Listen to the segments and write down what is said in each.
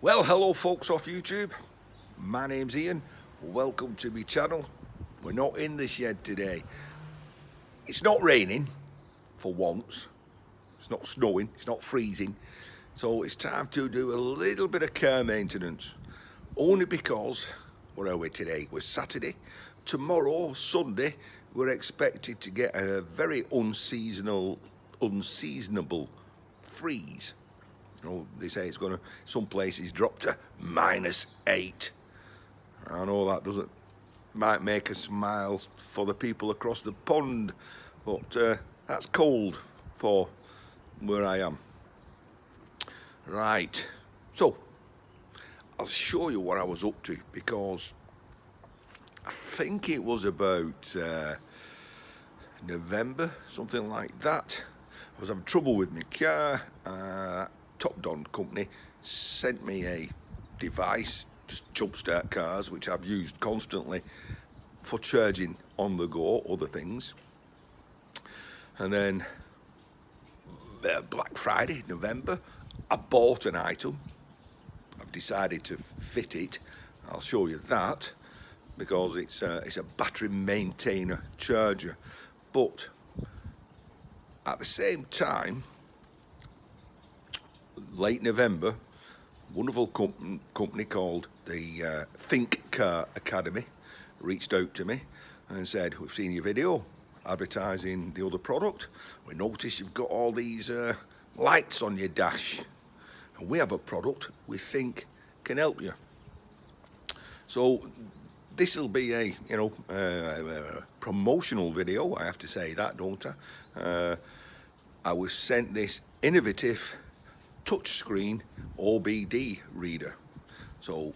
Well, hello folks off YouTube. My name's Ian. Welcome to my channel. We're not in the shed today. It's not raining for once. It's not snowing. It's not freezing. So it's time to do a little bit of car maintenance. Only because, where are we today? We're Saturday. Tomorrow, Sunday, we're expected to get a very unseasonable freeze. You know, they say it's going to, some places drop to -8. I know that might make a smile for the people across the pond, but that's cold for where I am. Right, so I'll show you what I was up to, because I think it was about November, something like that. I was having trouble with my car. Top Don company sent me a device to jumpstart cars, which I've used constantly for charging on the go, other things. And then Black Friday, November, I bought an item. I've decided to fit it. I'll show you that, because it's a battery maintainer charger. But at the same time, late November, wonderful company called the Thinkcar Academy reached out to me and said, "We've seen your video advertising the other product. We noticed you've got all these lights on your dash, and we have a product we think can help you." So this will be a promotional video. I have to say that, don't I? I was sent this innovative touchscreen OBD reader. So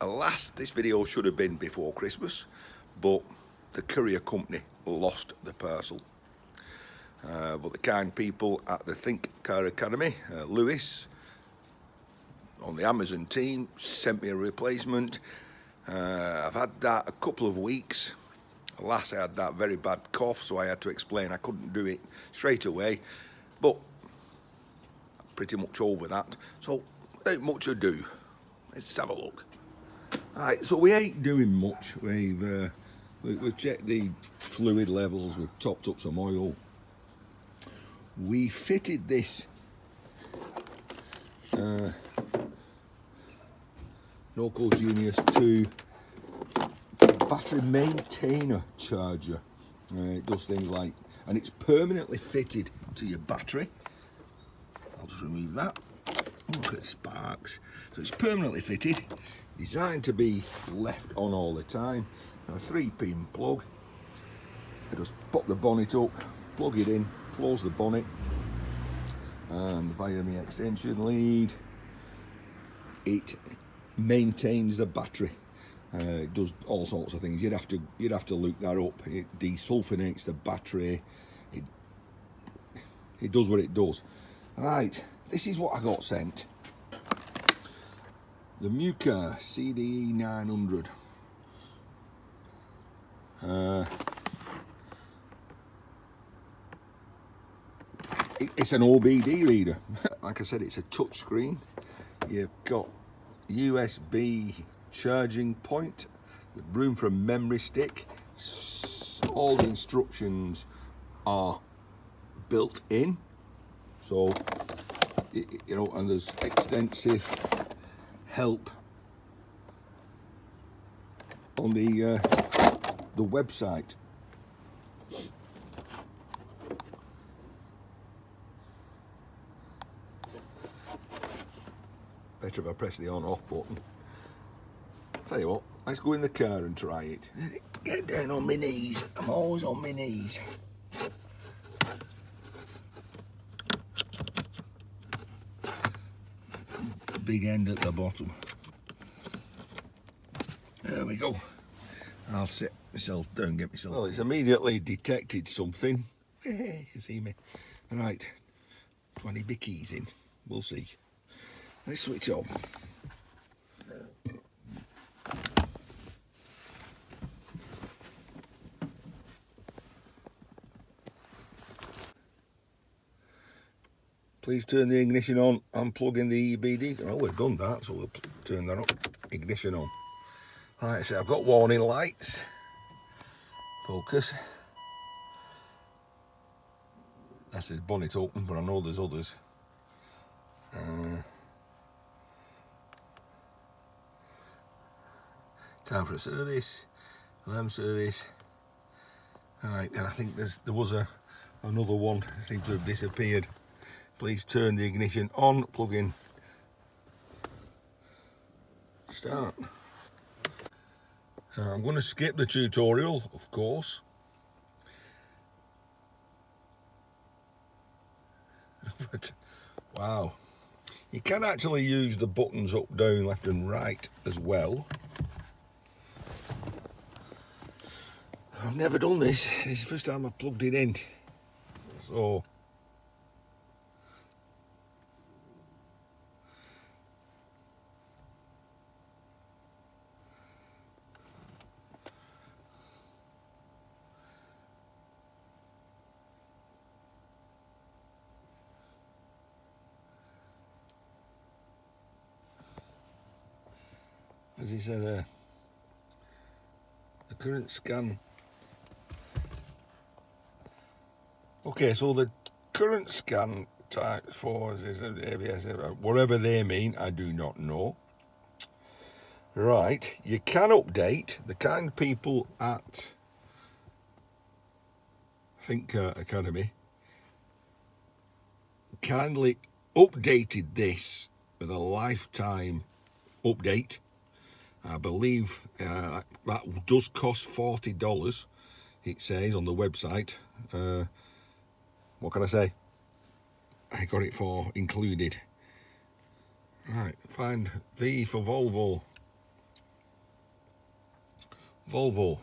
alas, this video should have been before Christmas, but the courier company lost the parcel. But the kind people at the Thinkcar Academy, Lewis, on the Amazon team, sent me a replacement. I've had that a couple of weeks. Alas, I had that very bad cough, so I had to explain I couldn't do it straight away. But pretty much over that, so without much ado, let's have a look. Right, so we ain't doing much. We've checked the fluid levels, we've topped up some oil. We fitted this Noco Genius 2 battery maintainer charger. It does things like, and it's permanently fitted to your battery. I'll just remove that. Look at sparks. So it's permanently fitted, designed to be left on all the time. Now, a 3-pin plug. I just pop the bonnet up, plug it in, close the bonnet, and via my extension lead, it maintains the battery. It does all sorts of things. You'd have to look that up. It desulfonates the battery. It does what it does. Right, this is what I got sent. The Mucar CDE900. It's an OBD reader. Like I said, it's a touch screen. You've got USB charging point with room for a memory stick. All the instructions are built in. So, you know, and there's extensive help on the website. Better if I press the on/off button. Tell you what, let's go in the car and try it. Get down on my knees. I'm always on my knees. Big end at the bottom. There we go. I'll sit myself down, get myself. Well, it's immediately detected something. Hey, you can see me. Right, 20 bickies in. We'll see. Let's switch on. Please turn the ignition on and plug in the OBD. Oh, we've done that, so we'll turn that up. Ignition on. Right, so I've got warning lights. Focus. That's his bonnet open, but I know there's others. Time for a service. Alarm service. Alright, and I think there was another one that seems to have disappeared. Please turn the ignition on, plug in, start. I'm going to skip the tutorial, of course. But wow, you can actually use the buttons up, down, left and right as well. I've never done this. This is the first time I've plugged it in. So as he said there, the current scan. Okay, so the current scan type for ABS, whatever they mean, I do not know. Right, you can update. The kind people at Thinkcar Academy kindly updated this with a lifetime update. I believe that does cost $40, it says on the website. What can I say? I got it for included. Right, find V for Volvo. Volvo.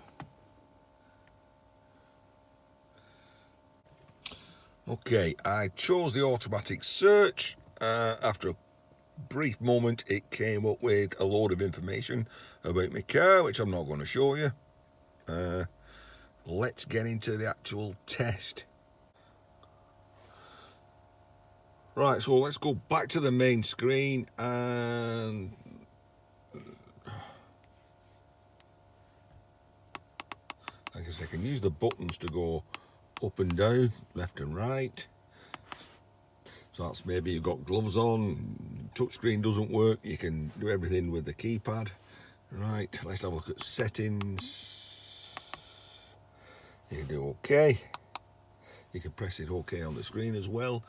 Okay, I chose the automatic search. After a brief moment, it came up with a load of information about my car, which I'm not going to show you. Let's get into the actual test. Right, so let's go back to the main screen, and I guess I can use the buttons to go up and down, left and right. So that's maybe you've got gloves on, touchscreen doesn't work, you can do everything with the keypad. Right, let's have a look at settings. You can do OK. You can press it OK on the screen as well.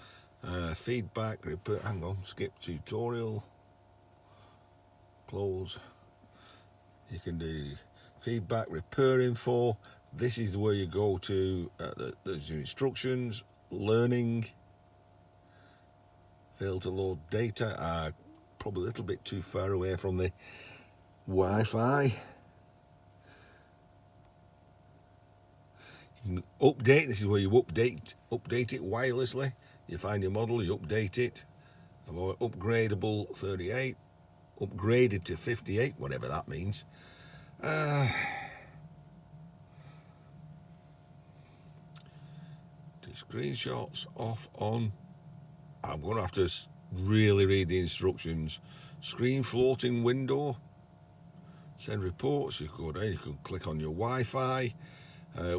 Feedback, hang on, skip tutorial, close. You can do feedback, repair info. This is where you go to, there's your instructions, learning, fail to load data, probably a little bit too far away from the Wi-Fi. You can update, this is where you update it wirelessly. You find your model, you update it. Upgradable 38, upgraded to 58, whatever that means. Do screenshots, off, on. I'm going to have to really read the instructions. Screen floating window. Send reports. You go down, you can click on your Wi-Fi,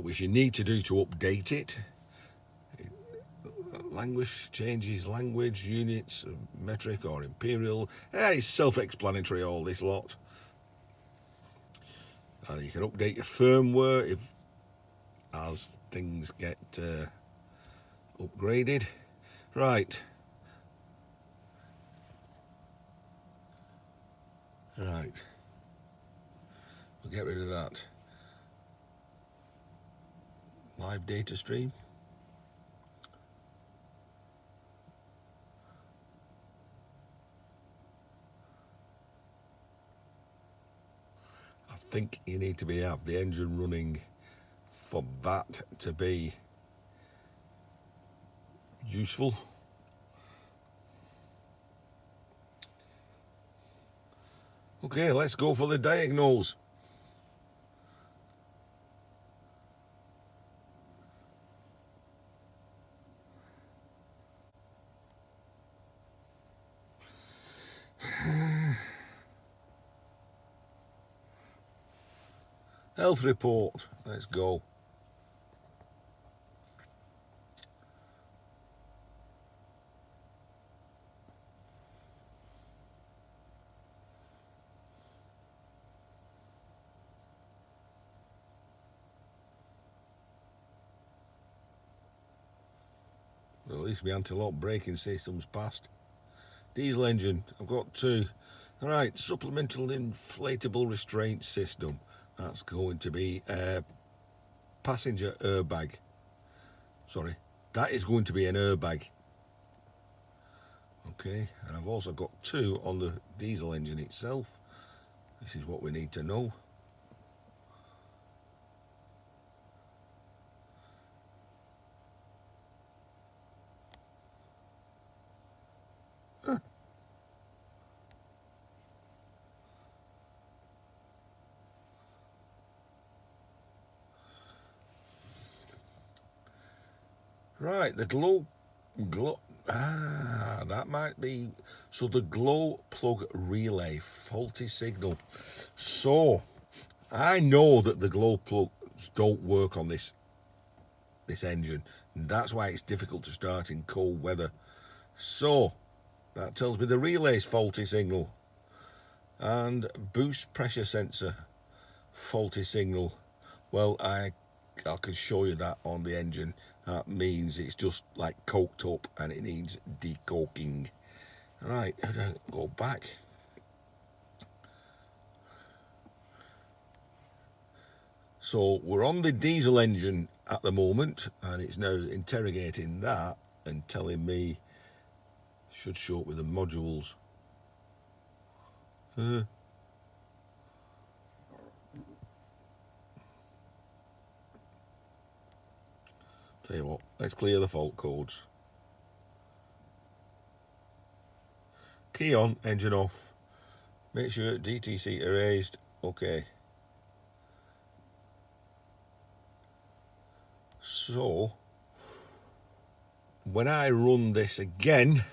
which you need to do to update it. Language changes, language, units, metric or imperial. It's self-explanatory, all this lot. You can update your firmware as things get upgraded. Right. Right. We'll get rid of that. Live data stream. I think you need to have the engine running for that to be useful. Okay, let's go for the diagnose. Health report, let's go. Well, at least my anti-lock braking system's passed. Diesel engine, I've got 2. Alright, supplemental inflatable restraint system. That's going to be a passenger airbag. Sorry, that is going to be an airbag. Okay, and I've also got 2 on the diesel engine itself. This is what we need to know. Right, the glow, that might be, so the glow plug relay, faulty signal. So, I know that the glow plugs don't work on this engine, and that's why it's difficult to start in cold weather. So, that tells me the relay's faulty signal, and boost pressure sensor, faulty signal. Well, I can show you that on the engine. That means it's just like coked up and it needs decoking. Right, go back. So we're on the diesel engine at the moment, and it's now interrogating that and telling me, should show up with the modules. Tell you what, let's clear the fault codes. Key on, engine off. Make sure DTC erased. Okay. So, when I run this again,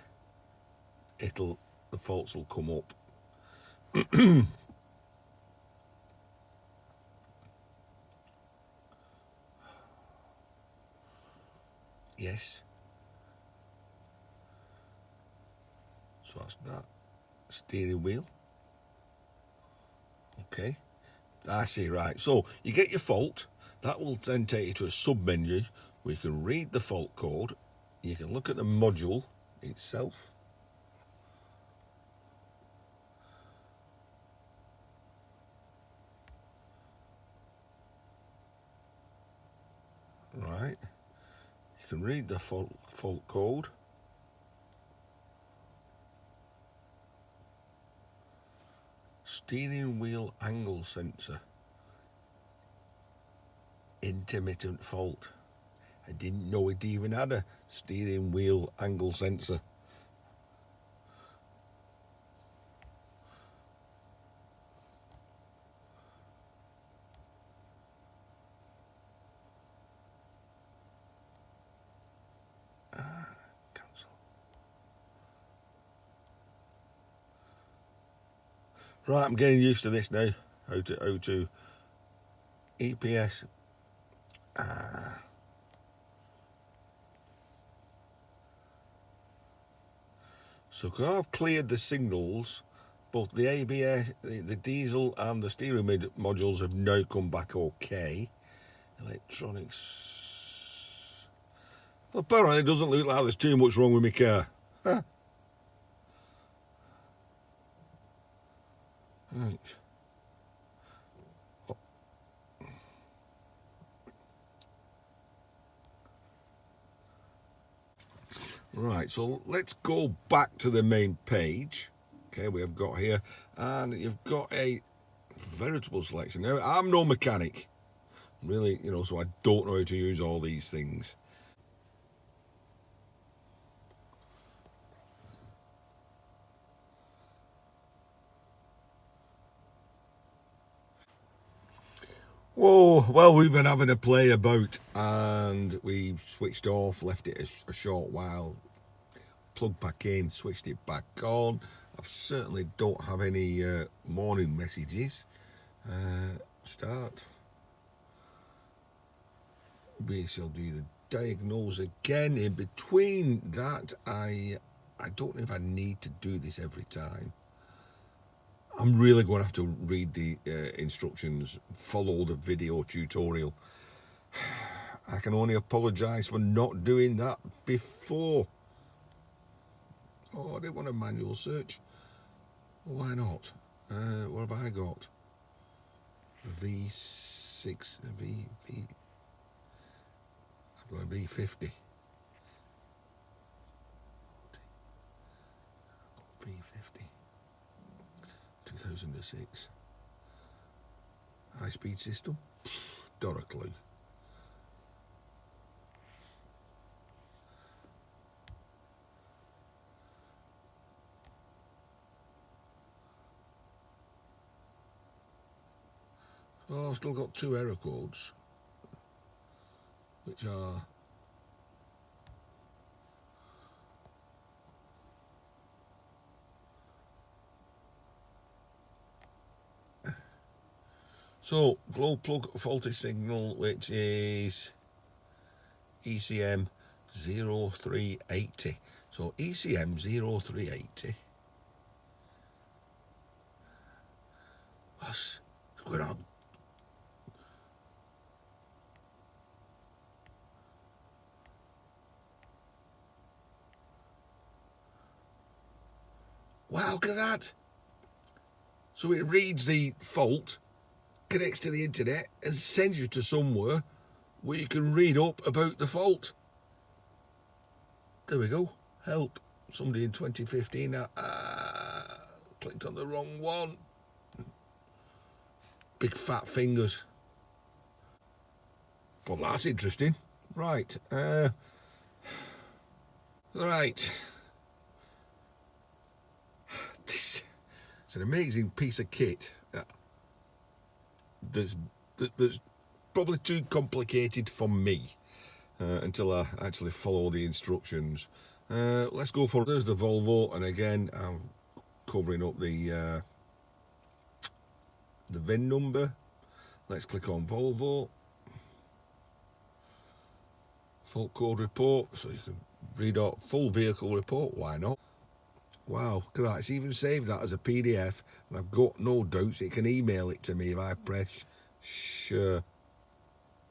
the faults will come up. Yes. So that's that. Steering wheel. Okay. I see, right. So you get your fault. That will then take you to a sub-menu where you can read the fault code. You can look at the module itself. Right. You can read the fault code. Steering wheel angle sensor. Intermittent fault. I didn't know it even had a steering wheel angle sensor. Cancel. Right, I'm getting used to this now. How to EPS. So because I've cleared the signals, both the ABS, the diesel and the steering modules have now come back okay. Electronics. Well, apparently it doesn't look like there's too much wrong with my car. Huh. Right. Right, so let's go back to the main page. Okay, we have got here, and you've got a veritable selection. Now, I'm no mechanic, really, so I don't know how to use all these things. Whoa, well, we've been having a play about, and we've switched off, left it a short while, plugged back in, switched it back on. I certainly don't have any morning messages. Start. we shall do the diagnose again. In between that, I don't know if I need to do this every time. I'm really going to have to read the instructions, follow the video tutorial. I can only apologise for not doing that before. Oh, I didn't want a manual search. Why not? What have I got? V6, I've got a V50. V50. 2006. High-speed system? Not a clue. Oh, I've still got 2 error codes, which are so glow plug faulty signal, which is ECM 0380. So ECM 0380. What's going on? Wow, look at that. So it reads the fault, connects to the internet, and sends you to somewhere where you can read up about the fault. There we go. Help. Somebody in 2015. Clicked on the wrong one. Big fat fingers. Well, that's interesting. Right. Right. This is an amazing piece of kit. That's probably too complicated for me until I actually follow the instructions. Let's go for, there's the Volvo, and again I'm covering up the VIN number. Let's click on Volvo. Fault code report, so you can read out full vehicle report, why not? Wow, look at that, it's even saved that as a PDF, and I've got no doubts it can email it to me if I press sure.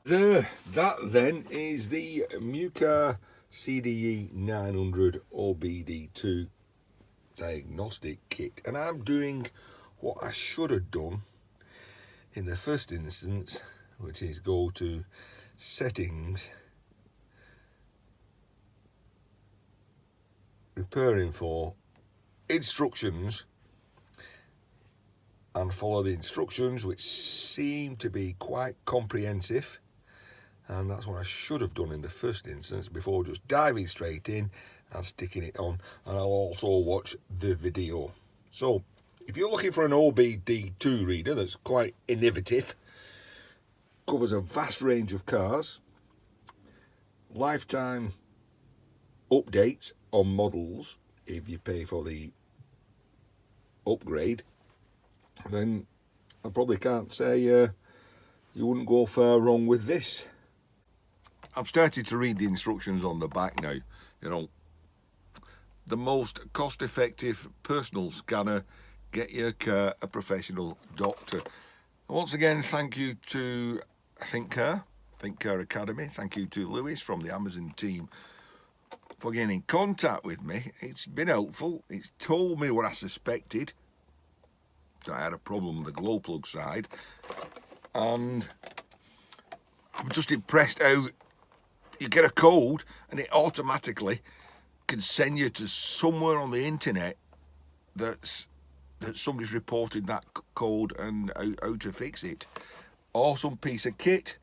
There, that then is the Mucar CDE900 OBD2 diagnostic kit, and I'm doing what I should have done in the first instance, which is go to settings, repair info, instructions, and follow the instructions, which seem to be quite comprehensive, and that's what I should have done in the first instance before just diving straight in and sticking it on. And I'll also watch the video. So if you're looking for an OBD2 reader that's quite innovative, covers a vast range of cars, lifetime updates on models if you pay for the upgrade, then I probably can't say you wouldn't go far wrong with this. I've started to read the instructions on the back now. You know, the most cost-effective personal scanner, get your car a professional doctor. Once again, thank you to Thinkcar Academy. Thank you to Lewis from the Amazon team for getting in contact with me. It's been helpful. It's told me what I suspected, that I had a problem with the glow plug side, and I'm just impressed how you get a code and it automatically can send you to somewhere on the internet that somebody's reported that code and how to fix it. Awesome piece of kit.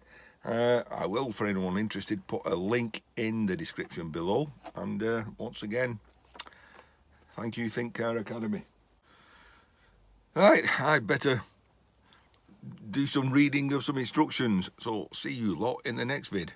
I will, for anyone interested, put a link in the description below. And once again, thank you, Thinkcar Academy. Right, I'd better do some reading of some instructions. So see you lot in the next vid.